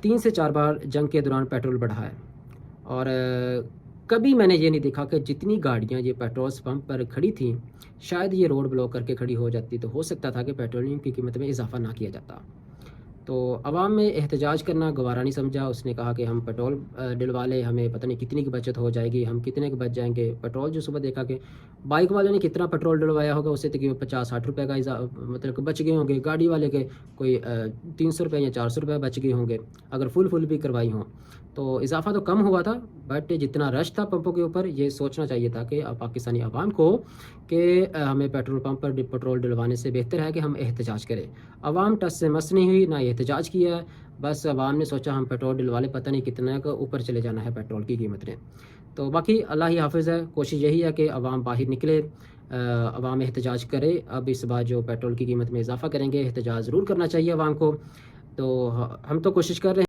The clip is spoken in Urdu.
3 سے 4 بار جنگ کے دوران پیٹرول بڑھا ہے، اور کبھی میں نے یہ نہیں دیکھا کہ جتنی گاڑیاں یہ پیٹرول پمپ پر کھڑی تھیں شاید یہ روڈ بلاک کر کے کھڑی ہو جاتی تو ہو سکتا تھا کہ پیٹرولیم کی قیمت میں اضافہ نہ کیا جاتا۔ تو عوام میں احتجاج کرنا گوارا نہیں سمجھا، اس نے کہا کہ ہم پیٹرول ڈلوا لیں، ہمیں پتہ نہیں کتنی کی بچت ہو جائے گی، ہم کتنے کے بچ جائیں گے۔ پیٹرول جو صبح دیکھا کہ بائک والے نے کتنا پیٹرول ڈلوایا ہوگا، اس سے تقریباً 50-60 روپے کا مطلب کہ بچ گئے ہوں گے، گاڑی والے کے کوئی 300 روپے یا 400 روپے بچ گئے ہوں گے اگر فل بھی کروائی ہوں۔ تو اضافہ تو کم ہوا تھا، بٹ جتنا رش تھا پمپوں کے اوپر، یہ سوچنا چاہیے تھا کہ پاکستانی عوام کو کہ ہمیں پیٹرول پمپ پر پیٹرول ڈلوانے سے بہتر ہے کہ ہم احتجاج کریں۔ عوام ٹس سے مس نہیں ہوئی، نہ احتجاج کیا ہے، بس عوام نے سوچا ہم پیٹرول ڈلوا لیں، پتہ نہیں کتنا کا اوپر چلے جانا ہے پیٹرول کی قیمت نے۔ تو باقی اللہ ہی حافظ ہے، کوشش یہی ہے کہ عوام باہر نکلے، عوام احتجاج کرے۔ اب اس بار جو پیٹرول کی قیمت میں اضافہ کریں گے، احتجاج ضرور کرنا چاہیے عوام کو۔ تو ہم تو کوشش کر رہے ہیں